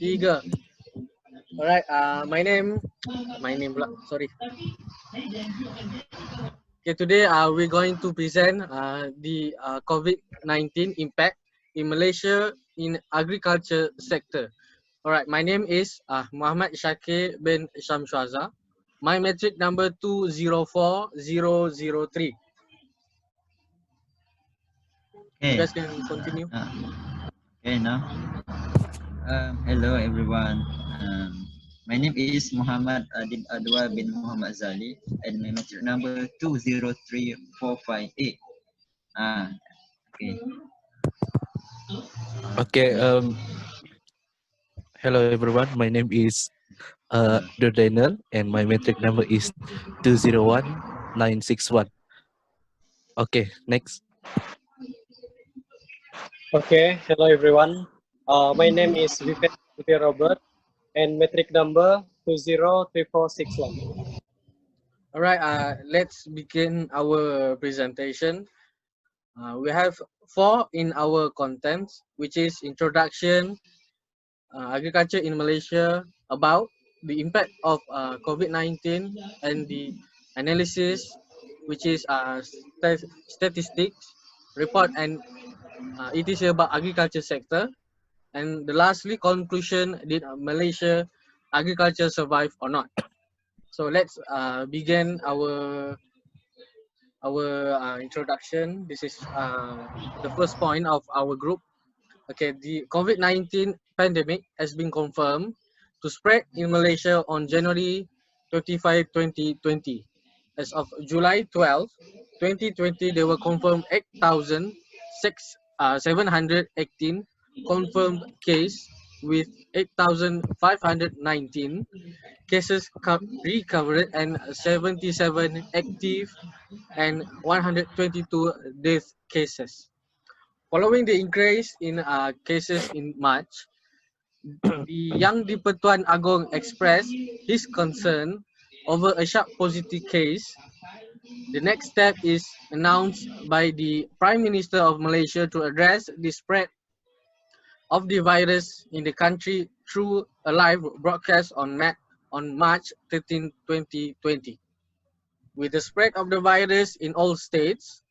Eager. All right. Sorry. Okay. Today, we're going to present the COVID-19 impact in Malaysia in agriculture sector. All right. My name is Muhammad Syakir bin Shamshuazar. My metric number 204003. You Okay. guys can continue. Okay now. Hello everyone. My name is Muhammad Adib Adhwa bin Muhammad Zali and my metric number 203458. Okay. Okay, hello everyone. My name is Dainal and my metric number is 201961. Okay, next. Okay, hello everyone. My name is Viefenz Robert and metric number 203461. All right. Let's begin our presentation. We have 4 in our contents, which is introduction, agriculture in Malaysia, about the impact of COVID-19, and the analysis, which is statistics, report, and etc. about agriculture sector. And the lastly, conclusion, did Malaysia agriculture survive or not? So let's begin our introduction. This is the first point of our group. Okay, the COVID-19 pandemic has been confirmed to spread in Malaysia on January 25, 2020. As of July 12, 2020, there were confirmed 8,718 confirmed case with 8,519 cases recovered and 77 active and 122 death cases. Following the increase in cases in March, the Yang di-Pertuan Agong expressed his concern over a sharp positive case. The next step is announced by the Prime Minister of Malaysia to address the spread of the virus in the country through a live broadcast on March 13, 2020. With the spread of the virus in all states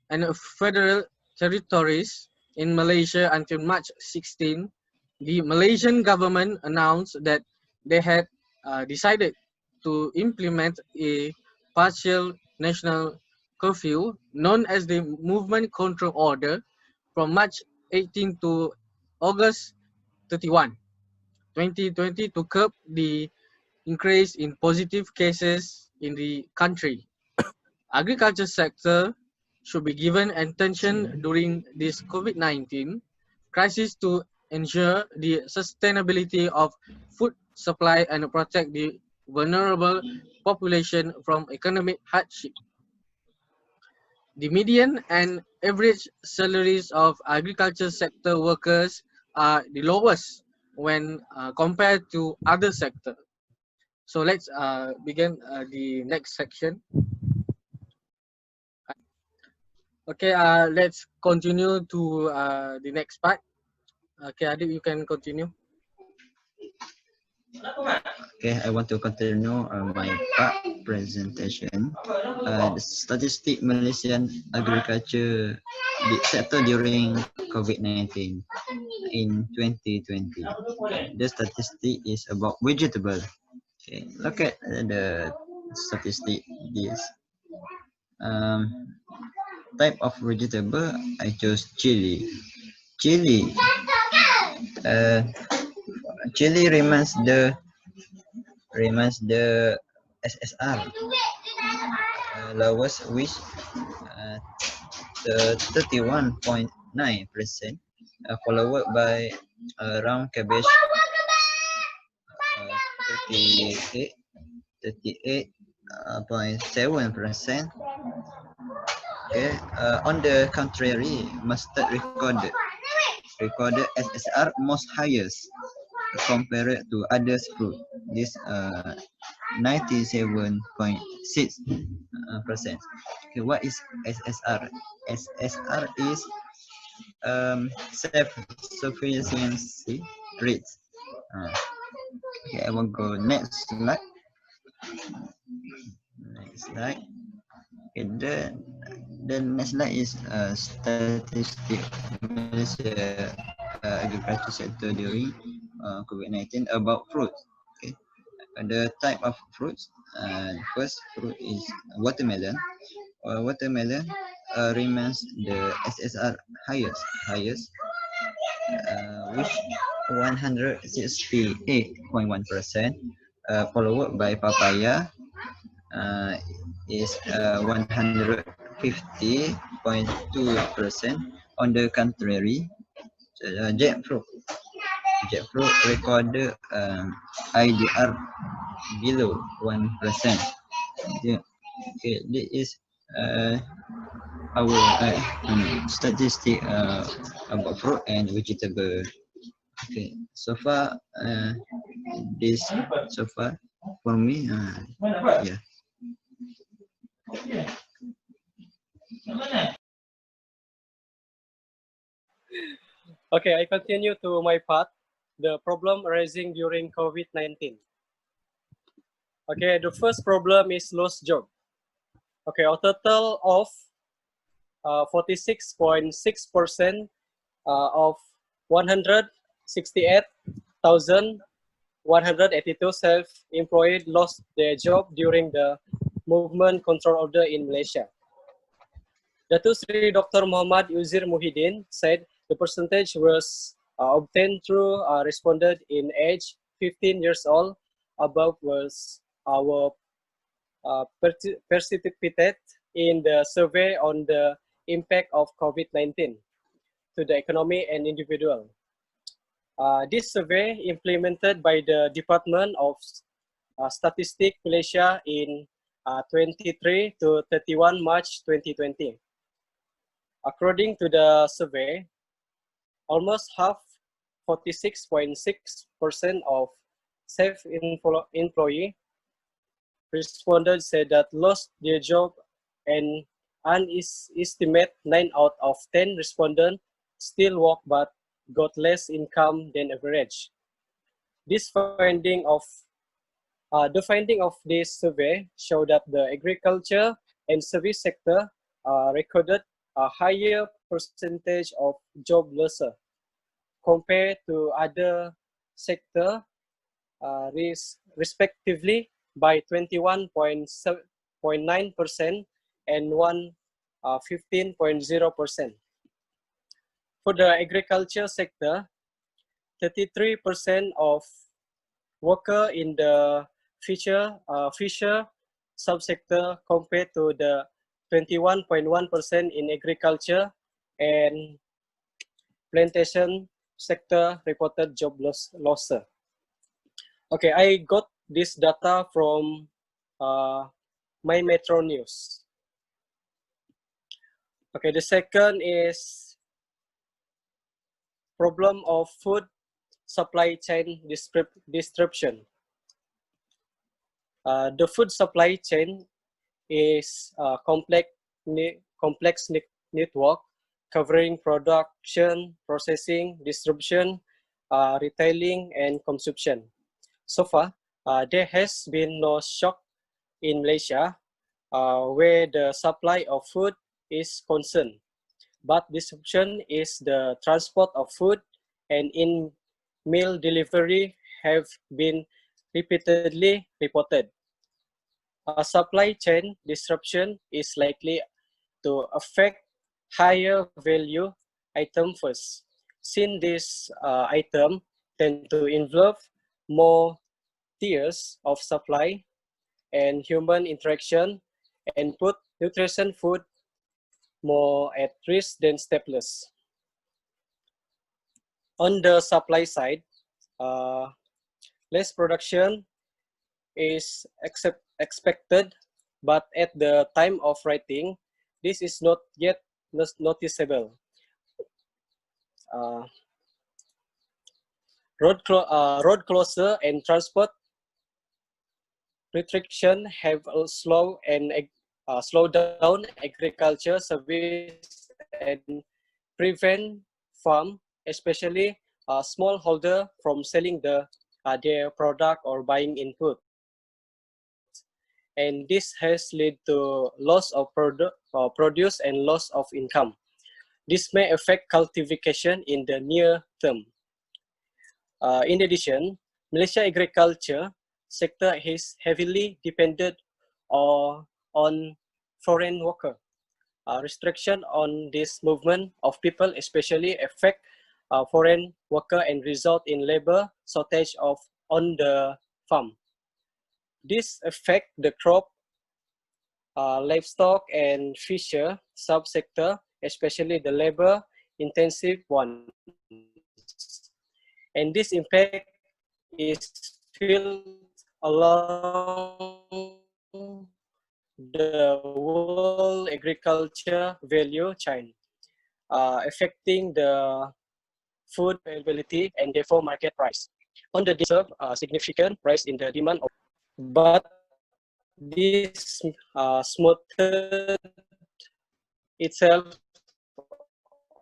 and federal territories in Malaysia until March 16, the Malaysian government announced that they had decided to implement a partial national curfew known as the Movement Control Order from March 18 to August 31, 2020 to curb the increase in positive cases in the country. Agriculture sector should be given attention during this COVID-19 crisis to ensure the sustainability of food supply and protect the vulnerable population from economic hardship. The median and average salaries of agriculture sector workers are the lowest when compared to other sectors. So let's begin the next section. Okay, let's continue to the next part. Okay, Adib, you can continue. Okay, I want to continue my part presentation. The statistic Malaysian agriculture sector during COVID-19 in 2020. The statistic is about vegetable. Okay, look at the statistic. This type of vegetable. I chose chili. Chili. Chili remains the SSR lowest, which 31.9%, followed by round cabbage 38.7%. Okay. On the contrary, mustard recorded SSR most highest compared to other fruit. This 97.6%. Okay, what is SSR? SSR is self-sufficiency rate. Okay, I will go next slide. Next slide. Okay, the next slide is statistic Malaysia agriculture sector during COVID-19 about fruit. Okay, the type of fruits. First fruit is watermelon. Watermelon remains the SSR highest, which 168.1%, followed by papaya is 150.2%. On the contrary, jackfruit recorded IDR below 1%. Yeah. Okay, this is our statistic about fruit and vegetable. Okay, so far this so far for me. Yeah. Okay, I continue to my part. The problem arising during COVID-19. Okay, the first problem is lost job. Okay, a total of 46.6% of 168,182 self-employed lost their job during the movement control order in Malaysia. Datuk Sri Dr. Muhammad Uzir Muhyiddin said the percentage was obtained through respondent in age 15 years old above was our participated in the survey on the impact of COVID-19 to the economy and individual. This survey implemented by the Department of Statistics Malaysia in 23 to 31 March 2020. According to the survey, almost half, 46.6% of self-employed respondents said that lost their job, and an estimate 9 out of 10 respondents still work but got less income than average. The finding of this survey show that the agriculture and service sector recorded a higher percentage of job losses compared to other sector, respectively by 21.9% and 15.0%. For the agriculture sector, 33% of workers in the fisher subsector compared to the 21.1% in agriculture and plantation sector reported job loss. Okay, I got this data from My Metro News. Okay, the second is problem of food supply chain disruption. The food supply chain is a complex network covering production, processing, distribution, retailing, and consumption. So far, there has been no shock in Malaysia where the supply of food is concerned, but disruption is the transport of food and in-meal delivery have been repeatedly reported. A supply chain disruption is likely to affect higher value item first, since this item tend to involve more tiers of supply and human interaction and put nutrition food more at risk than staples. On the supply side, less production is expected, but at the time of writing, this is not yet noticeable. Road closure and transport restriction have slowed down agriculture service and prevent farm, especially smallholder, from selling the their product or buying input. And this has led to loss of produce and loss of income. This may affect cultivation in the near term. In addition, Malaysia agriculture sector is heavily dependent on foreign workers. Restriction on this movement of people especially affect foreign worker and result in labor shortage on the farm. This affect the crop, livestock and fisher subsector, especially the labor intensive one. And this impact is felt along the world agriculture value chain, affecting the food availability and therefore market price. On the observe a significant rise in the demand, but this smoothed itself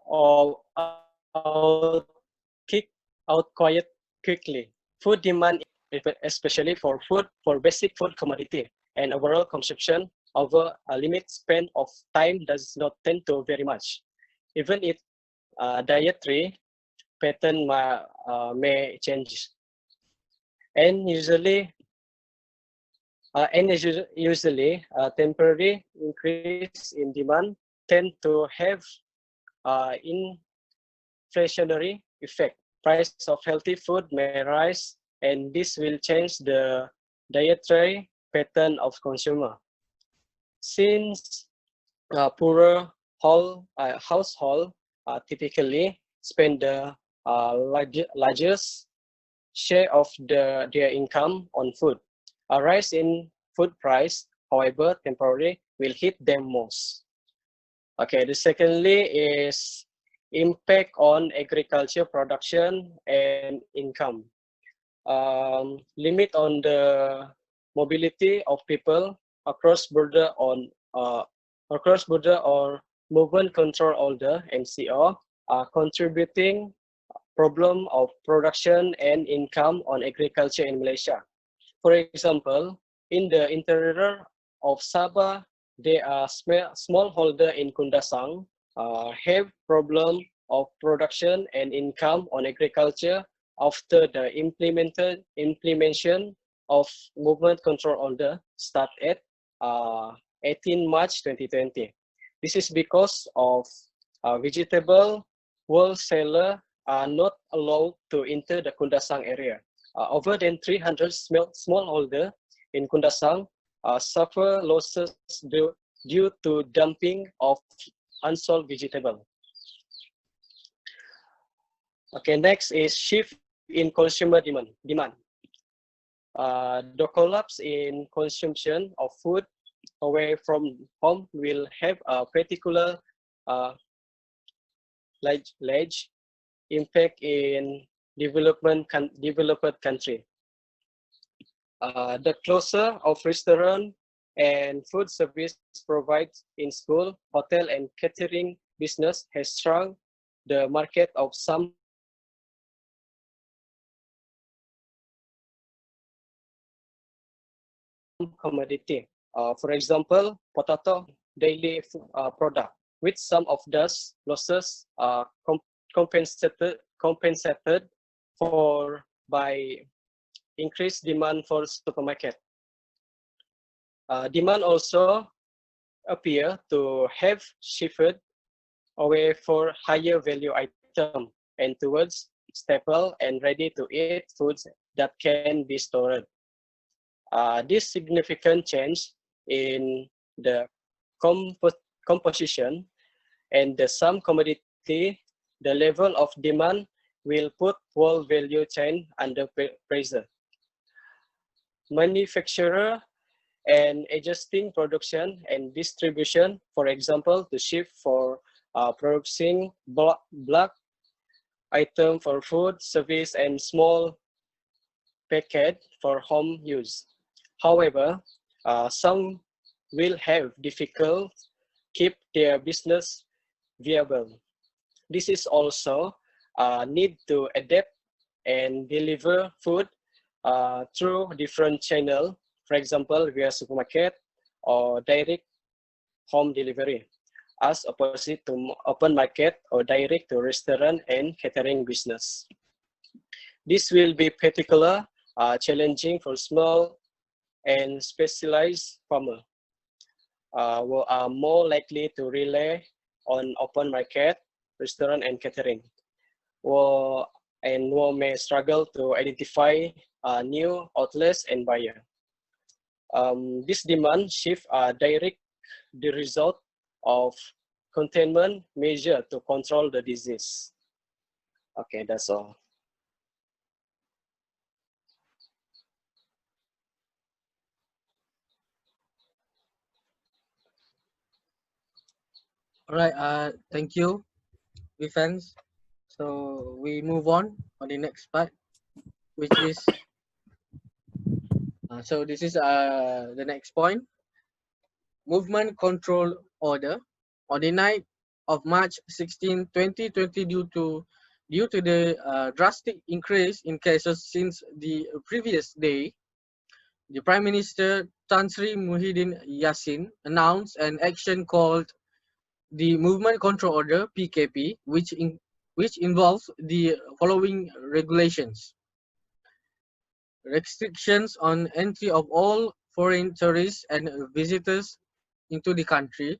or kick out quite quickly. Food demand, especially for food, for basic food commodity, and overall consumption over a limit span of time does not tend to vary much. Even if dietary pattern may change. And usually, temporary increase in demand tend to have inflationary effect. Price of healthy food may rise, and this will change the dietary pattern of consumer. Since poorer household typically spend the largest share of their income on food. A rise in food price, however, temporary, will hit them most. Okay, the secondly is impact on agriculture production and income. Limit on the mobility of people across border or movement control order (MCO) are contributing problem of production and income on agriculture in Malaysia. For example, in the interior of Sabah, there are smallholder in Kundasang have problem of production and income on agriculture after the implementation of movement control order start at 18 March 2020. This is because of vegetable wholesaler are not allowed to enter the Kundasang area. Over than 300 smallholder in Kundasang suffer losses due to dumping of unsold vegetable. Okay, next is shift in consumer demand. The collapse in consumption of food away from home will have a particular large impact in developed country. The closure of restaurant and food service provided in school, hotel and catering business has shrunk the market of some commodity. For example, potato daily product, with some of those losses compensated for by increased demand for supermarket. Demand also appear to have shifted away for higher value item and towards staple and ready to eat foods that can be stored. This significant change in the composition and the some commodity, the level of demand will put whole value chain under pressure. Manufacturer and adjusting production and distribution, for example, to shift for producing bulk item for food, service, and small packet for home use. However, some will have difficult keep their business viable. This is also need to adapt and deliver food through different channel, for example, via supermarket or direct home delivery, as opposite to open market or direct to restaurant and catering business. This will be particular challenging for small and specialized farmers who are more likely to rely on open market, restaurant and catering, who may struggle to identify new outlets and buyers. This demand shift are direct the result of containment measure to control the disease. Okay, that's all. All right. Thank you, Viefenz. So we move on the next part, which is so this is the next point. Movement Control Order on the night of March 16, 2020, due to the drastic increase in cases since the previous day. The Prime Minister Tan Sri Muhyiddin Yassin announced an action called the Movement Control Order (PKP), which involves the following regulations: restrictions on entry of all foreign tourists and visitors into the country,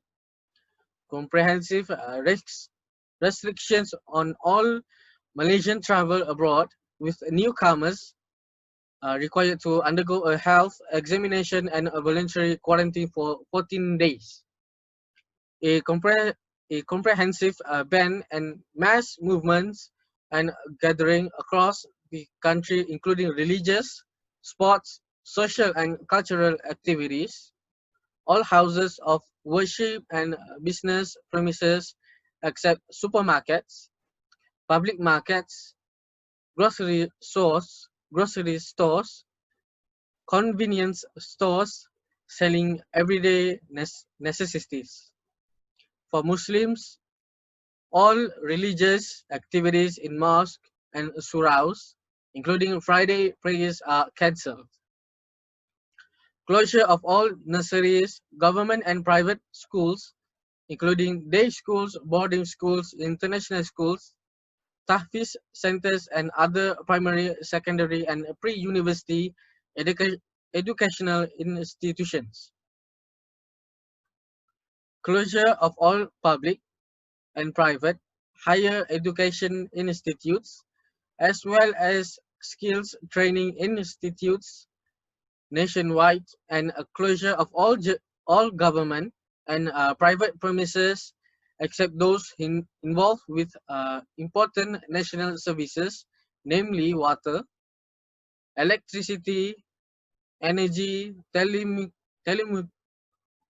comprehensive restrictions on all Malaysian travel abroad, with newcomers required to undergo a health examination and a voluntary quarantine for 14 days. A comprehensive ban and mass movements and gathering across the country, including religious, sports, social and cultural activities. All houses of worship and business premises except supermarkets, public markets, grocery stores, convenience stores selling everyday necessities. For Muslims, all religious activities in mosque and suraus, including Friday prayers, are cancelled. Closure of all nurseries, government and private schools, including day schools, boarding schools, international schools, tahfiz centers and other primary, secondary and pre-university educational institutions. Closure of all public and private higher education institutes, as well as skills training institutes nationwide, and a closure of all government and private premises except those involved with important national services, namely water, electricity, energy,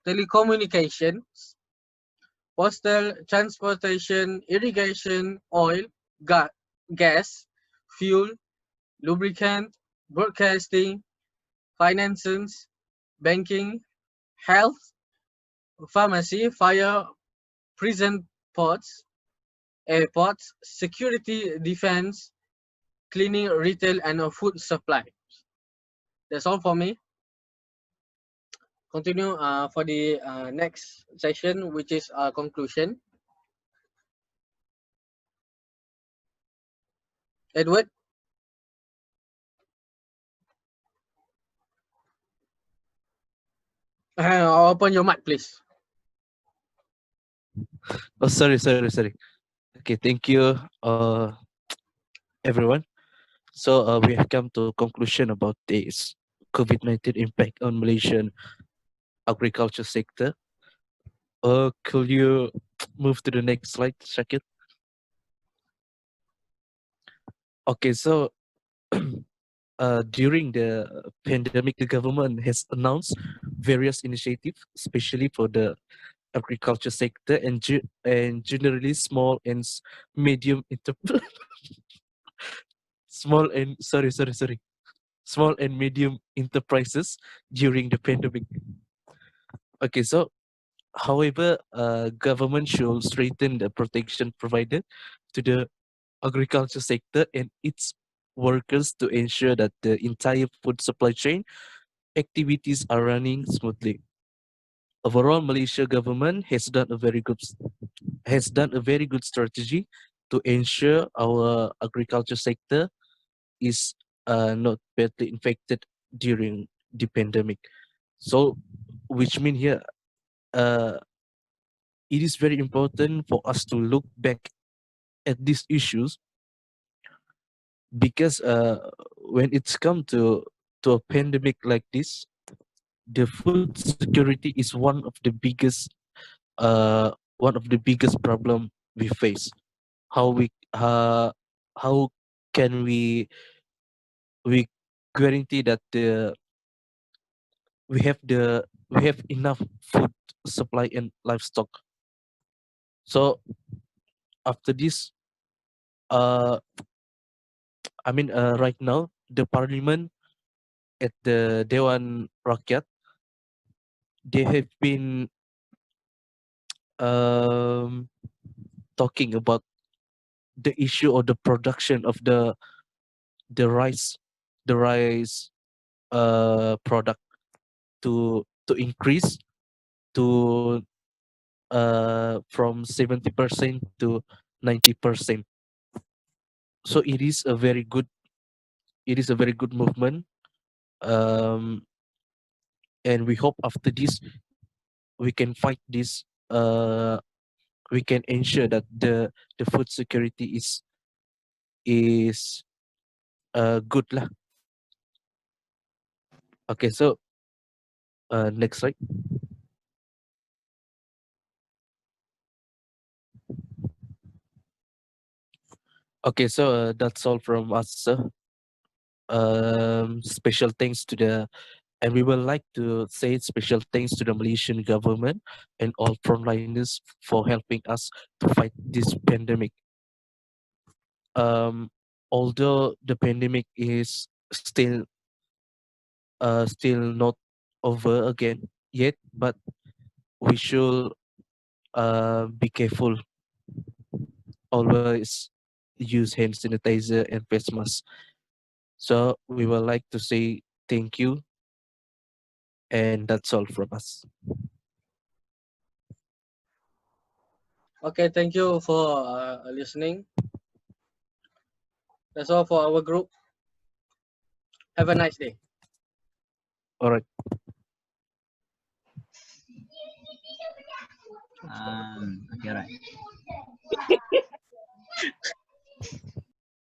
telecommunications, postal, transportation, irrigation, oil, gas, fuel, lubricant, broadcasting, finances, banking, health, pharmacy, fire, prison ports, airports, security, defense, cleaning, retail, and food supply. That's all for me. Continue for the next session, which is conclusion. Edward? Open your mic, please. Oh, sorry. Okay, thank you, everyone. So we have come to a conclusion about this COVID-19 impact on Malaysian agriculture sector. Could you move to the next slide, Syakir? Okay, so during the pandemic, the government has announced various initiatives, especially for the agriculture sector and generally small and medium small and medium enterprises during the pandemic. Okay, so however, government should strengthen the protection provided to the agriculture sector and its workers to ensure that the entire food supply chain activities are running smoothly. Overall, Malaysia government has done a very good strategy to ensure our agriculture sector is not badly infected during the pandemic. So, which mean here, uh, it is very important for us to look back at these issues because when it's come to a pandemic like this, the food security is one of the biggest problem we face. How we how can we guarantee that we have enough food supply and livestock. So after this, uh, right now the parliament at the Dewan Rakyat, they have been um, talking about the issue of the production of the rice, the rice product to increase to from 70% to 90%. So it is a very good movement, um, and we hope after this we can fight this. We can ensure that the food security is good lah. Okay, so next slide. Okay, so that's all from us, sir. Special thanks to and we would like to say special thanks to the Malaysian government and all frontliners for helping us to fight this pandemic. Although the pandemic is still not over again yet, but we should be careful. Always use hand sanitizer and face mask. So we would like to say thank you, and that's all from us. Okay, thank you for listening. That's all for our group. Have a nice day. All right. Okay, right.